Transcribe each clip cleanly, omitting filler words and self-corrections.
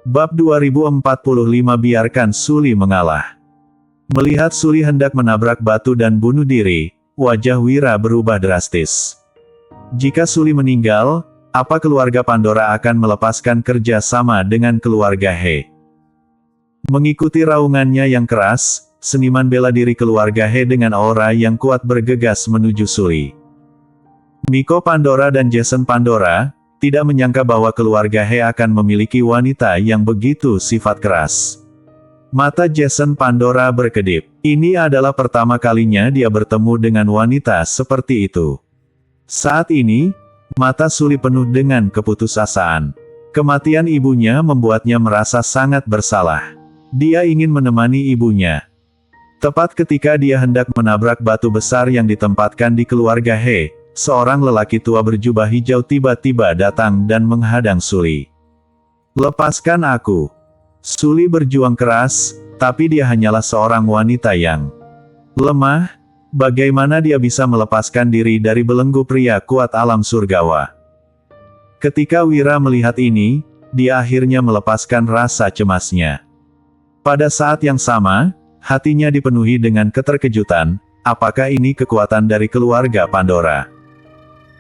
Bab 2045 Biarkan Suli mengalah. Melihat Suli hendak menabrak batu dan bunuh diri, wajah Wira berubah drastis. Jika Suli meninggal, apa keluarga Pandora akan melepaskan kerja sama dengan keluarga He? Mengikuti raungannya yang keras, seniman bela diri keluarga He dengan aura yang kuat bergegas menuju Suli. Miko Pandora dan Jason Pandora tidak menyangka bahwa keluarga He akan memiliki wanita yang begitu sifat keras. Mata Jason Pandora berkedip. Ini adalah pertama kalinya dia bertemu dengan wanita seperti itu. Saat ini, mata Suli penuh dengan keputusasaan. Kematian ibunya membuatnya merasa sangat bersalah. Dia ingin menemani ibunya. Tepat ketika dia hendak menabrak batu besar yang ditempatkan di keluarga He, seorang lelaki tua berjubah hijau tiba-tiba datang dan menghadang Suli. "Lepaskan aku." Suli berjuang keras, tapi dia hanyalah seorang wanita yang lemah. Bagaimana dia bisa melepaskan diri dari belenggu pria kuat alam surgawa? Ketika Wira melihat ini, dia akhirnya melepaskan rasa cemasnya. Pada saat yang sama, hatinya dipenuhi dengan keterkejutan. Apakah ini kekuatan dari keluarga Pandora?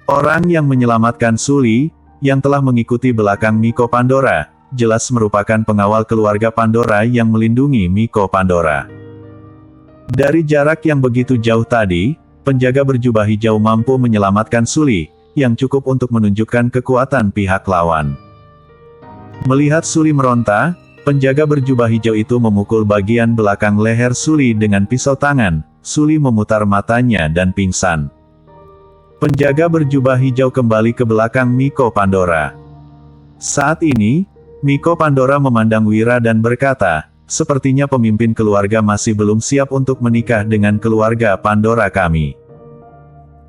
Orang yang menyelamatkan Suli, yang telah mengikuti belakang Miko Pandora, jelas merupakan pengawal keluarga Pandora yang melindungi Miko Pandora. Dari jarak yang begitu jauh tadi, penjaga berjubah hijau mampu menyelamatkan Suli, yang cukup untuk menunjukkan kekuatan pihak lawan. Melihat Suli meronta, penjaga berjubah hijau itu memukul bagian belakang leher Suli dengan pisau tangan. Suli memutar matanya dan pingsan. Penjaga berjubah hijau kembali ke belakang Miko Pandora. Saat ini, Miko Pandora memandang Wira dan berkata, "Sepertinya pemimpin keluarga masih belum siap untuk menikah dengan keluarga Pandora kami."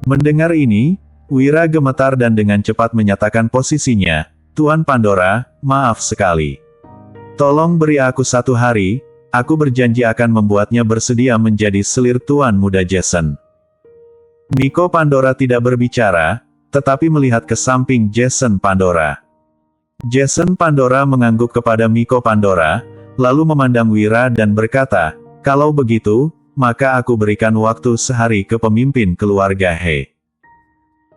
Mendengar ini, Wira gemetar dan dengan cepat menyatakan posisinya, "Tuan Pandora, maaf sekali. Tolong beri aku 1 hari, aku berjanji akan membuatnya bersedia menjadi selir Tuan Muda Jason." Miko Pandora tidak berbicara, tetapi melihat ke samping Jason Pandora. Jason Pandora mengangguk kepada Miko Pandora, lalu memandang Wira dan berkata, "Kalau begitu, maka aku berikan waktu sehari ke pemimpin keluarga He."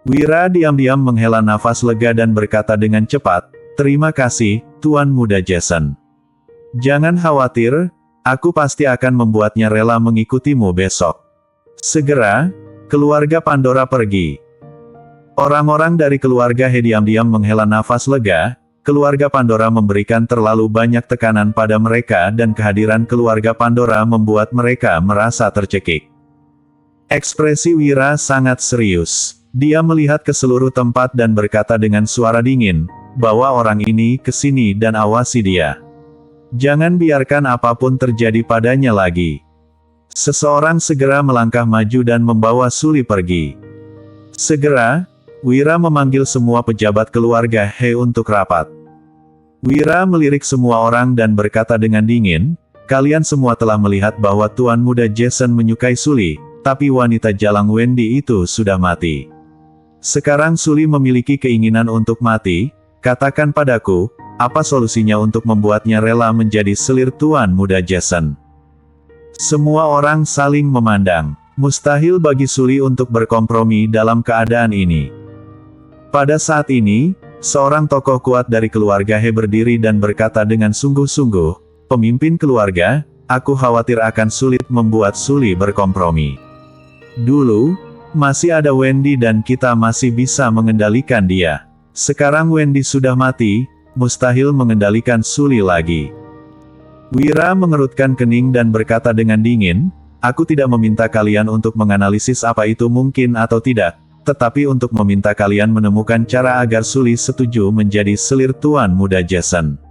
Wira diam-diam menghela nafas lega dan berkata dengan cepat, "Terima kasih, Tuan Muda Jason. Jangan khawatir, aku pasti akan membuatnya rela mengikutimu besok." Segera, keluarga Pandora pergi. Orang-orang dari keluarga He diam-diam menghela nafas lega. Keluarga Pandora memberikan terlalu banyak tekanan pada mereka dan kehadiran keluarga Pandora membuat mereka merasa tercekik. Ekspresi Wira sangat serius. Dia melihat ke seluruh tempat dan berkata dengan suara dingin, "Bawa orang ini ke sini dan awasi dia. Jangan biarkan apapun terjadi padanya lagi." Seseorang segera melangkah maju dan membawa Suli pergi. Segera, Wira memanggil semua pejabat keluarga He untuk rapat. Wira melirik semua orang dan berkata dengan dingin, "Kalian semua telah melihat bahwa Tuan Muda Jason menyukai Suli, tapi wanita jalang Wendy itu sudah mati. Sekarang Suli memiliki keinginan untuk mati. Katakan padaku, apa solusinya untuk membuatnya rela menjadi selir Tuan Muda Jason?" Semua orang saling memandang. Mustahil bagi Suli untuk berkompromi dalam keadaan ini. Pada saat ini, seorang tokoh kuat dari keluarga He berdiri dan berkata dengan sungguh-sungguh, "Pemimpin keluarga, aku khawatir akan sulit membuat Suli berkompromi. Dulu, masih ada Wendy dan kita masih bisa mengendalikan dia. Sekarang Wendy sudah mati, mustahil mengendalikan Suli lagi." Wira mengerutkan kening dan berkata dengan dingin, "Aku tidak meminta kalian untuk menganalisis apa itu mungkin atau tidak, tetapi untuk meminta kalian menemukan cara agar Suli setuju menjadi selir Tuan Muda Jason."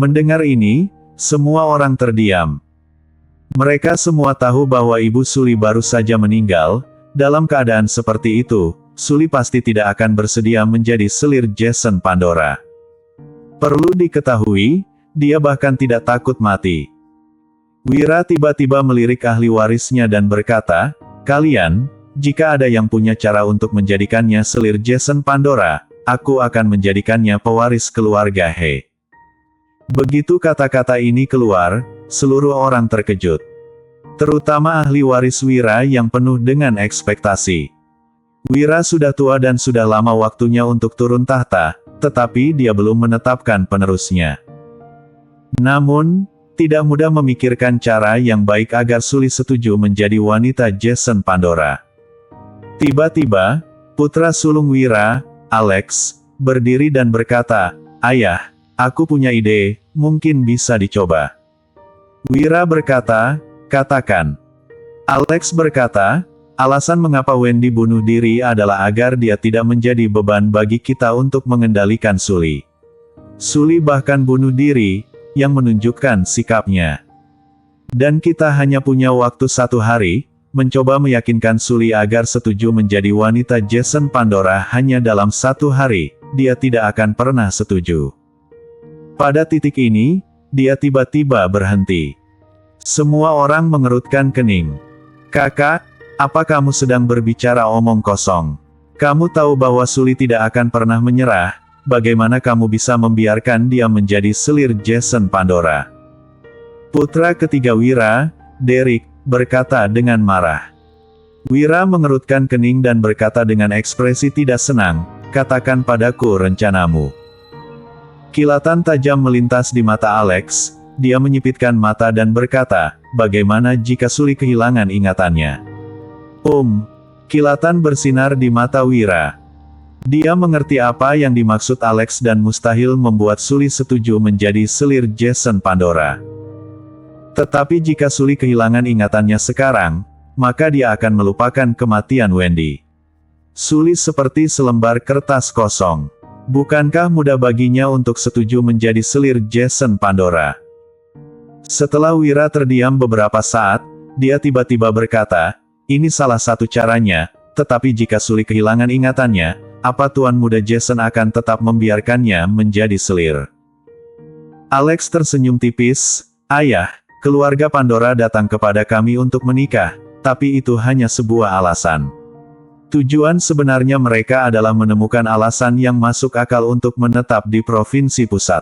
Mendengar ini, semua orang terdiam. Mereka semua tahu bahwa ibu Suli baru saja meninggal. Dalam keadaan seperti itu, Suli pasti tidak akan bersedia menjadi selir Jason Pandora. Perlu diketahui, dia bahkan tidak takut mati. Wira tiba-tiba melirik ahli warisnya dan berkata, "Kalian, jika ada yang punya cara untuk menjadikannya selir Jason Pandora, aku akan menjadikannya pewaris keluarga He." Begitu kata-kata ini keluar, seluruh orang terkejut. Terutama ahli waris Wira yang penuh dengan ekspektasi. Wira sudah tua dan sudah lama waktunya untuk turun tahta, tetapi dia belum menetapkan penerusnya. Namun, tidak mudah memikirkan cara yang baik agar Suli setuju menjadi wanita Jason Pandora. Tiba-tiba, putra sulung Wira, Alex, berdiri dan berkata, "Ayah, aku punya ide, mungkin bisa dicoba." Wira berkata, "Katakan." Alex berkata, "Alasan mengapa Wendy bunuh diri adalah agar dia tidak menjadi beban bagi kita untuk mengendalikan Suli. Suli bahkan bunuh diri, yang menunjukkan sikapnya. Dan kita hanya punya waktu 1 hari, mencoba meyakinkan Suli agar setuju menjadi wanita Jason Pandora hanya dalam 1 hari, dia tidak akan pernah setuju." Pada titik ini, dia tiba-tiba berhenti. Semua orang mengerutkan kening. "Kakak, apa kamu sedang berbicara omong kosong? Kamu tahu bahwa Suli tidak akan pernah menyerah, bagaimana kamu bisa membiarkan dia menjadi selir Jason Pandora?" Putra ketiga Wira, Derek, berkata dengan marah. Wira mengerutkan kening dan berkata dengan ekspresi tidak senang, "Katakan padaku rencanamu." Kilatan tajam melintas di mata Alex, dia menyipitkan mata dan berkata, "Bagaimana jika Suli kehilangan ingatannya?" Kilatan bersinar di mata Wira. Dia mengerti apa yang dimaksud Alex dan mustahil membuat Suli setuju menjadi selir Jason Pandora. Tetapi jika Suli kehilangan ingatannya sekarang, maka dia akan melupakan kematian Wendy. Suli seperti selembar kertas kosong. Bukankah mudah baginya untuk setuju menjadi selir Jason Pandora? Setelah Wira terdiam beberapa saat, dia tiba-tiba berkata, "Ini salah satu caranya, tetapi jika Suli kehilangan ingatannya, apa Tuan Muda Jason akan tetap membiarkannya menjadi selir?" Alex tersenyum tipis, "Ayah, keluarga Pandora datang kepada kami untuk menikah, tapi itu hanya sebuah alasan. Tujuan sebenarnya mereka adalah menemukan alasan yang masuk akal untuk menetap di provinsi pusat.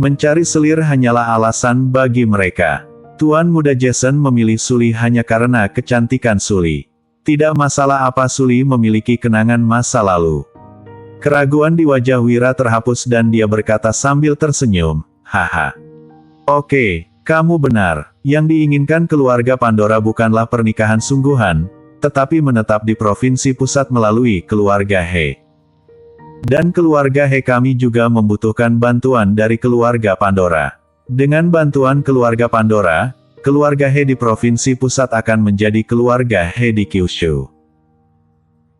Mencari selir hanyalah alasan bagi mereka. Tuan Muda Jason memilih Suli hanya karena kecantikan Suli. Tidak masalah apa Suli memiliki kenangan masa lalu." Keraguan di wajah Wira terhapus dan dia berkata sambil tersenyum, "Haha. Oke, kamu benar. Yang diinginkan keluarga Pandora bukanlah pernikahan sungguhan, tetapi menetap di provinsi pusat melalui keluarga He. Dan keluarga He kami juga membutuhkan bantuan dari keluarga Pandora. Dengan bantuan keluarga Pandora, keluarga He di provinsi pusat akan menjadi keluarga He di Kyushu."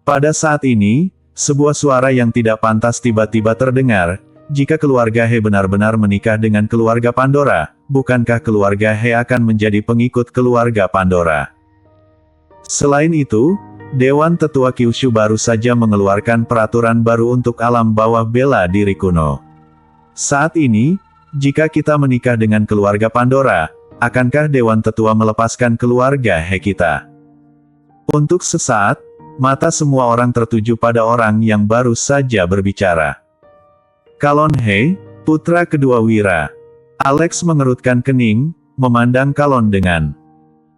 Pada saat ini, sebuah suara yang tidak pantas tiba-tiba terdengar, "Jika keluarga He benar-benar menikah dengan keluarga Pandora, bukankah keluarga He akan menjadi pengikut keluarga Pandora?" Selain itu, Dewan Tetua Kyushu baru saja mengeluarkan peraturan baru untuk alam bawah bela diri kuno. Saat ini, jika kita menikah dengan keluarga Pandora, akankah Dewan Tetua melepaskan keluarga He kita? Untuk sesaat, mata semua orang tertuju pada orang yang baru saja berbicara. Kalon He, putra kedua Wira. Alex mengerutkan kening, memandang Kalon dengan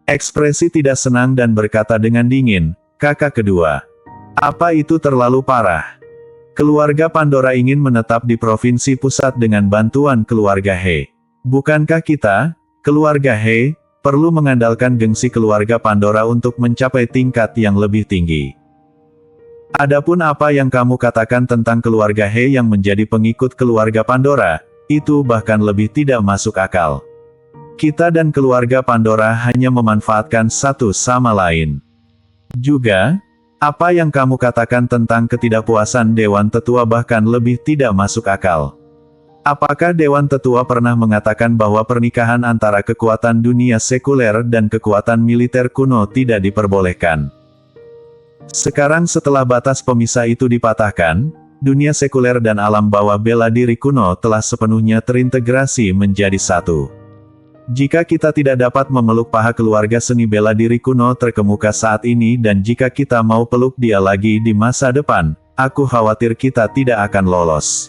ekspresi tidak senang dan berkata dengan dingin, "Kakak kedua. Apa itu terlalu parah? Keluarga Pandora ingin menetap di provinsi pusat dengan bantuan keluarga He. Bukankah kita, keluarga He, perlu mengandalkan gengsi keluarga Pandora untuk mencapai tingkat yang lebih tinggi? Adapun apa yang kamu katakan tentang keluarga He yang menjadi pengikut keluarga Pandora, itu bahkan lebih tidak masuk akal. Kita dan keluarga Pandora hanya memanfaatkan satu sama lain. Juga, apa yang kamu katakan tentang ketidakpuasan Dewan Tetua bahkan lebih tidak masuk akal. Apakah Dewan Tetua pernah mengatakan bahwa pernikahan antara kekuatan dunia sekuler dan kekuatan militer kuno tidak diperbolehkan? Sekarang setelah batas pemisah itu dipatahkan, dunia sekuler dan alam bawah bela diri kuno telah sepenuhnya terintegrasi menjadi satu. Jika kita tidak dapat memeluk paha keluarga seni bela diri kuno terkemuka saat ini dan jika kita mau peluk dia lagi di masa depan, aku khawatir kita tidak akan lolos.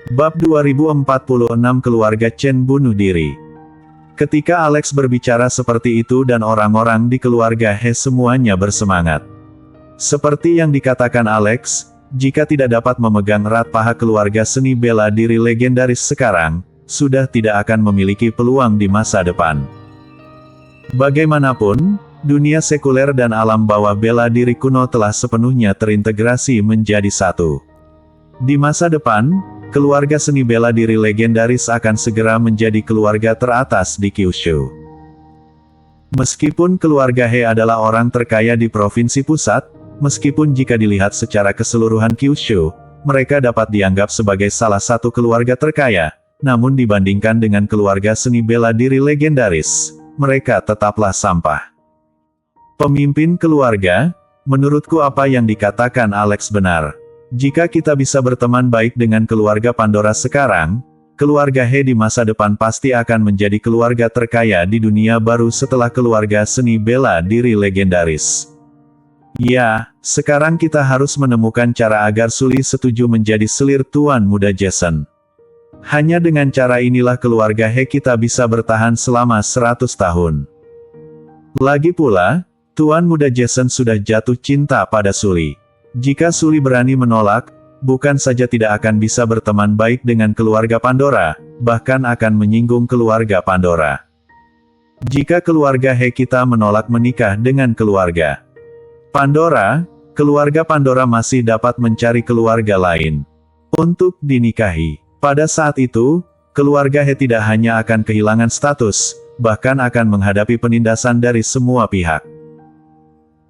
Bab 2046 Keluarga Chen bunuh diri. Ketika Alex berbicara seperti itu dan orang-orang di keluarga He semuanya bersemangat. Seperti yang dikatakan Alex, jika tidak dapat memegang erat paha keluarga seni bela diri legendaris sekarang, sudah tidak akan memiliki peluang di masa depan. Bagaimanapun, dunia sekuler dan alam bawah bela diri kuno telah sepenuhnya terintegrasi menjadi satu. Di masa depan, keluarga seni bela diri legendaris akan segera menjadi keluarga teratas di Kyushu. Meskipun keluarga He adalah orang terkaya di provinsi pusat, meskipun jika dilihat secara keseluruhan Kyushu, mereka dapat dianggap sebagai salah satu keluarga terkaya, namun dibandingkan dengan keluarga seni bela diri legendaris, mereka tetaplah sampah. Pemimpin keluarga, menurutku apa yang dikatakan Alex benar. Jika kita bisa berteman baik dengan keluarga Pandora sekarang, keluarga He di masa depan pasti akan menjadi keluarga terkaya di dunia baru setelah keluarga seni bela diri legendaris. Ya, sekarang kita harus menemukan cara agar Sully setuju menjadi selir Tuan Muda Jason. Hanya dengan cara inilah keluarga He kita bisa bertahan selama 100 tahun. Lagi pula, Tuan Muda Jason sudah jatuh cinta pada Sully. Jika Sully berani menolak, bukan saja tidak akan bisa berteman baik dengan keluarga Pandora, bahkan akan menyinggung keluarga Pandora. Jika keluarga He kita menolak menikah dengan keluarga Pandora, keluarga Pandora masih dapat mencari keluarga lain untuk dinikahi. Pada saat itu, keluarga He tidak hanya akan kehilangan status, bahkan akan menghadapi penindasan dari semua pihak.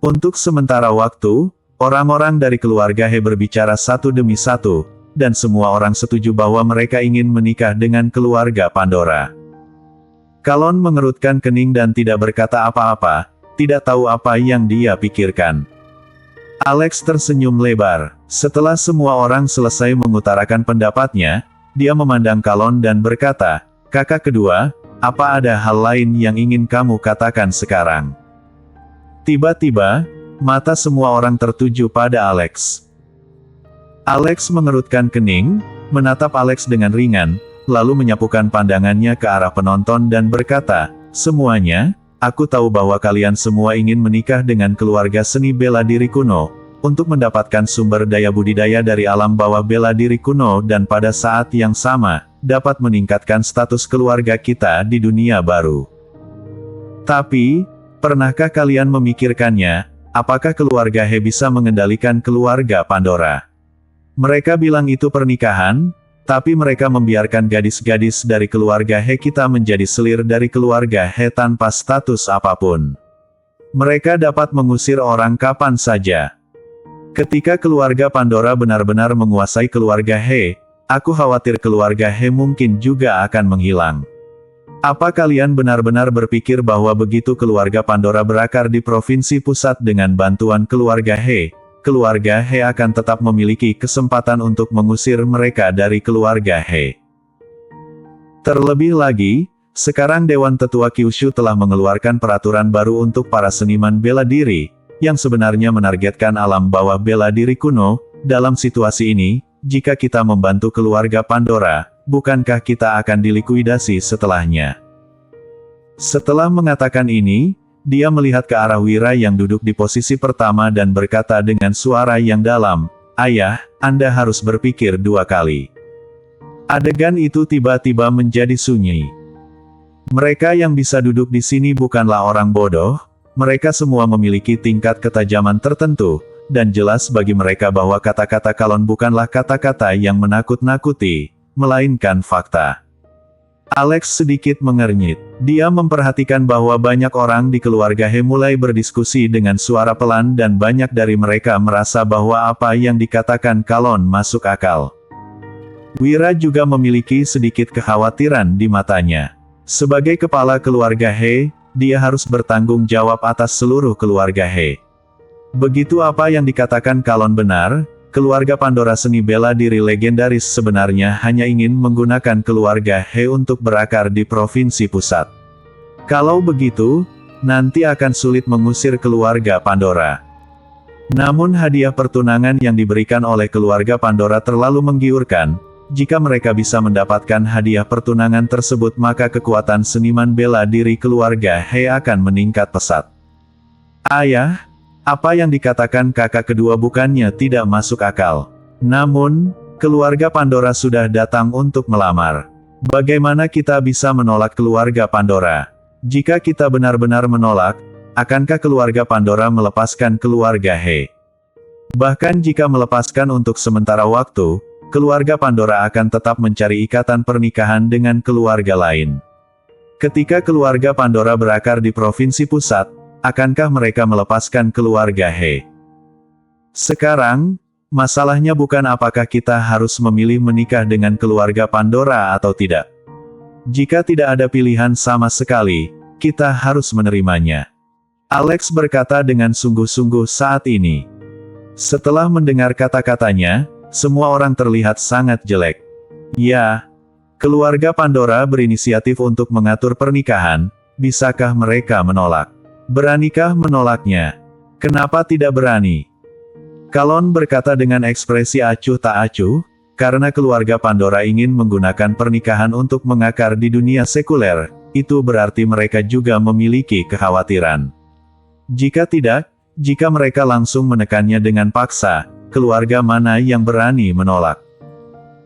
Untuk sementara waktu, orang-orang dari keluarga He berbicara satu demi satu, dan semua orang setuju bahwa mereka ingin menikah dengan keluarga Pandora. Kalon mengerutkan kening dan tidak berkata apa-apa, tidak tahu apa yang dia pikirkan. Alex tersenyum lebar. Setelah semua orang selesai mengutarakan pendapatnya, dia memandang Kalon dan berkata, "Kakak kedua, apa ada hal lain yang ingin kamu katakan sekarang?" Tiba-tiba, mata semua orang tertuju pada Alex. Alex mengerutkan kening, menatap Alex dengan ringan, lalu menyapukan pandangannya ke arah penonton dan berkata, "Semuanya, aku tahu bahwa kalian semua ingin menikah dengan keluarga seni bela diri kuno, untuk mendapatkan sumber daya budidaya dari alam bawah bela diri kuno dan pada saat yang sama, dapat meningkatkan status keluarga kita di dunia baru. Tapi, pernahkah kalian memikirkannya? Apakah keluarga He bisa mengendalikan keluarga Pandora? Mereka bilang itu pernikahan, tapi mereka membiarkan gadis-gadis dari keluarga He kita menjadi selir dari keluarga He tanpa status apapun. Mereka dapat mengusir orang kapan saja. Ketika keluarga Pandora benar-benar menguasai keluarga He, aku khawatir keluarga He mungkin juga akan menghilang. Apa kalian benar-benar berpikir bahwa begitu keluarga Pandora berakar di provinsi pusat dengan bantuan keluarga He akan tetap memiliki kesempatan untuk mengusir mereka dari keluarga He? Terlebih lagi, sekarang Dewan Tetua Kyushu telah mengeluarkan peraturan baru untuk para seniman bela diri, yang sebenarnya menargetkan alam bawah bela diri kuno. Dalam situasi ini, jika kita membantu keluarga Pandora, bukankah kita akan dilikuidasi setelahnya?" Setelah mengatakan ini, dia melihat ke arah Wira yang duduk di posisi pertama dan berkata dengan suara yang dalam, "Ayah, Anda harus berpikir 2 kali." Adegan itu tiba-tiba menjadi sunyi. Mereka yang bisa duduk di sini bukanlah orang bodoh, mereka semua memiliki tingkat ketajaman tertentu, dan jelas bagi mereka bahwa kata-kata Kalon bukanlah kata-kata yang menakut-nakuti, melainkan fakta. Alex sedikit mengernyit. Dia memperhatikan bahwa banyak orang di keluarga He mulai berdiskusi dengan suara pelan dan banyak dari mereka merasa bahwa apa yang dikatakan Kalon masuk akal. Wira juga memiliki sedikit kekhawatiran di matanya. Sebagai kepala keluarga He, dia harus bertanggung jawab atas seluruh keluarga He. Begitu apa yang dikatakan Kalon benar, keluarga Pandora seni bela diri legendaris sebenarnya hanya ingin menggunakan keluarga He untuk berakar di provinsi pusat. Kalau begitu, nanti akan sulit mengusir keluarga Pandora. Namun hadiah pertunangan yang diberikan oleh keluarga Pandora terlalu menggiurkan, jika mereka bisa mendapatkan hadiah pertunangan tersebut maka kekuatan seniman bela diri keluarga He akan meningkat pesat. Ayah, apa yang dikatakan kakak kedua bukannya tidak masuk akal. Namun, keluarga Pandora sudah datang untuk melamar. Bagaimana kita bisa menolak keluarga Pandora? Jika kita benar-benar menolak, akankah keluarga Pandora melepaskan keluarga He? Bahkan jika melepaskan untuk sementara waktu, keluarga Pandora akan tetap mencari ikatan pernikahan dengan keluarga lain. Ketika keluarga Pandora berakar di provinsi pusat, akankah mereka melepaskan keluarga He? Sekarang, masalahnya bukan apakah kita harus memilih menikah dengan keluarga Pandora atau tidak. Jika tidak ada pilihan sama sekali, kita harus menerimanya. Alex berkata dengan sungguh-sungguh saat ini. Setelah mendengar kata-katanya, semua orang terlihat sangat jelek. Ya, keluarga Pandora berinisiatif untuk mengatur pernikahan, bisakah mereka menolak? Beranikah menolaknya? Kenapa tidak berani? Kalon berkata dengan ekspresi acuh tak acuh, karena keluarga Pandora ingin menggunakan pernikahan untuk mengakar di dunia sekuler, itu berarti mereka juga memiliki kekhawatiran. Jika tidak, jika mereka langsung menekannya dengan paksa, keluarga mana yang berani menolak?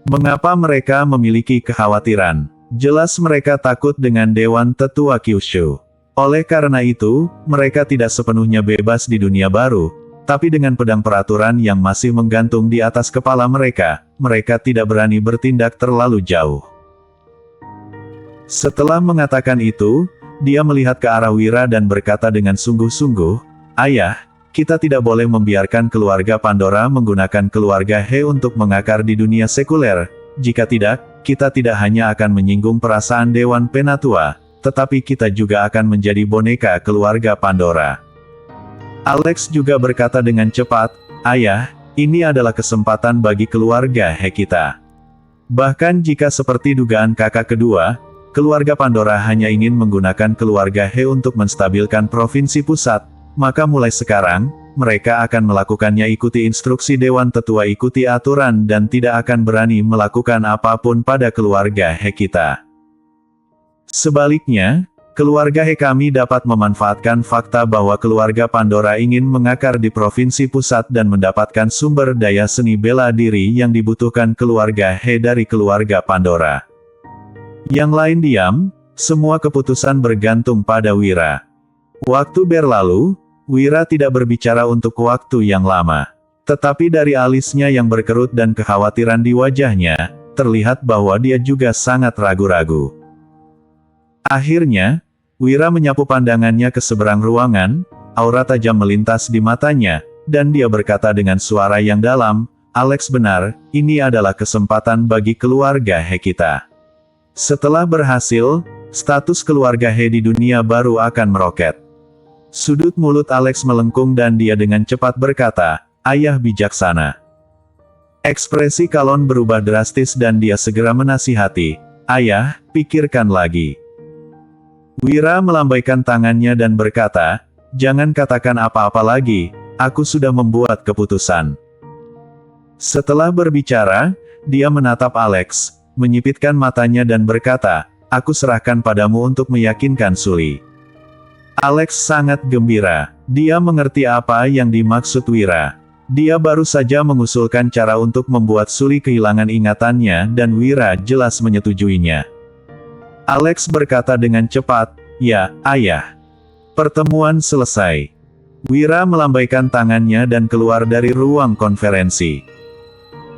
Mengapa mereka memiliki kekhawatiran? Jelas mereka takut dengan Dewan Tetua Kyushu. Oleh karena itu, mereka tidak sepenuhnya bebas di dunia baru, tapi dengan pedang peraturan yang masih menggantung di atas kepala mereka, mereka tidak berani bertindak terlalu jauh. Setelah mengatakan itu, dia melihat ke arah Wira dan berkata dengan sungguh-sungguh, "Ayah, kita tidak boleh membiarkan keluarga Pandora menggunakan keluarga He untuk mengakar di dunia sekuler. Jika tidak, kita tidak hanya akan menyinggung perasaan Dewan Penatua, tetapi kita juga akan menjadi boneka keluarga Pandora." Alex juga berkata dengan cepat, "Ayah, ini adalah kesempatan bagi keluarga He kita. Bahkan jika seperti dugaan kakak kedua, keluarga Pandora hanya ingin menggunakan keluarga He untuk menstabilkan provinsi pusat, maka mulai sekarang, mereka akan melakukannya ikuti instruksi Dewan Tetua ikuti aturan dan tidak akan berani melakukan apapun pada keluarga He kita. Sebaliknya, keluarga He kami dapat memanfaatkan fakta bahwa keluarga Pandora ingin mengakar di provinsi pusat dan mendapatkan sumber daya seni bela diri yang dibutuhkan keluarga He dari keluarga Pandora. Yang lain diam, semua keputusan bergantung pada Wira. Waktu berlalu, Wira tidak berbicara untuk waktu yang lama. Tetapi dari alisnya yang berkerut dan kekhawatiran di wajahnya, terlihat bahwa dia juga sangat ragu-ragu. Akhirnya, Wira menyapu pandangannya ke seberang ruangan, aura tajam melintas di matanya, dan dia berkata dengan suara yang dalam, "Alex benar, ini adalah kesempatan bagi keluarga He kita. Setelah berhasil, status keluarga He di dunia baru akan meroket." Sudut mulut Alex melengkung dan dia dengan cepat berkata, "Ayah bijaksana." Ekspresi Kalon berubah drastis dan dia segera menasihati, "Ayah, pikirkan lagi." Wira melambaikan tangannya dan berkata, "Jangan katakan apa-apa lagi, aku sudah membuat keputusan." Setelah berbicara, dia menatap Alex, menyipitkan matanya dan berkata, "Aku serahkan padamu untuk meyakinkan Suli." Alex sangat gembira. Dia mengerti apa yang dimaksud Wira. Dia baru saja mengusulkan cara untuk membuat Suli kehilangan ingatannya dan Wira jelas menyetujuinya. Alex berkata dengan cepat, "Ya, Ayah." Pertemuan selesai. Wira melambaikan tangannya dan keluar dari ruang konferensi.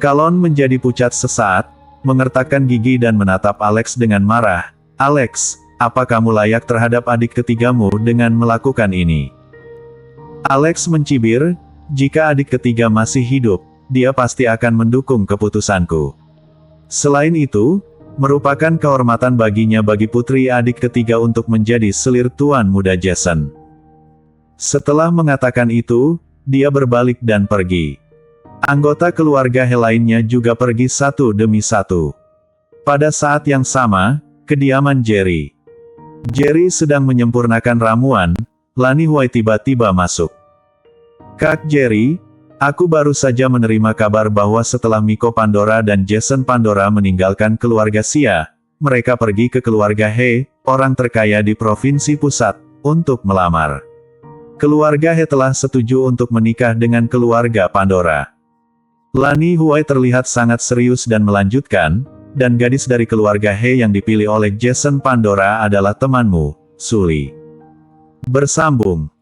Kalon menjadi pucat sesaat, mengertakkan gigi dan menatap Alex dengan marah. "Alex, apa kamu layak terhadap adik ketigamu dengan melakukan ini?" Alex mencibir, "Jika adik ketiga masih hidup, dia pasti akan mendukung keputusanku. Selain itu, merupakan kehormatan baginya bagi putri adik ketiga untuk menjadi selir tuan muda Jason." Setelah mengatakan itu, dia berbalik dan pergi. Anggota keluarga He lainnya juga pergi satu demi satu. Pada saat yang sama, kediaman Jerry. Jerry sedang menyempurnakan ramuan, Lani Huai tiba-tiba masuk. "Kak Jerry, Aku baru saja menerima kabar bahwa setelah Miko Pandora dan Jason Pandora meninggalkan keluarga Xia, mereka pergi ke keluarga He, orang terkaya di provinsi pusat, untuk melamar. Keluarga He telah setuju untuk menikah dengan keluarga Pandora. Lani Huai terlihat sangat serius dan melanjutkan, dan gadis dari keluarga He yang dipilih oleh Jason Pandora adalah temanmu, Suli. Bersambung.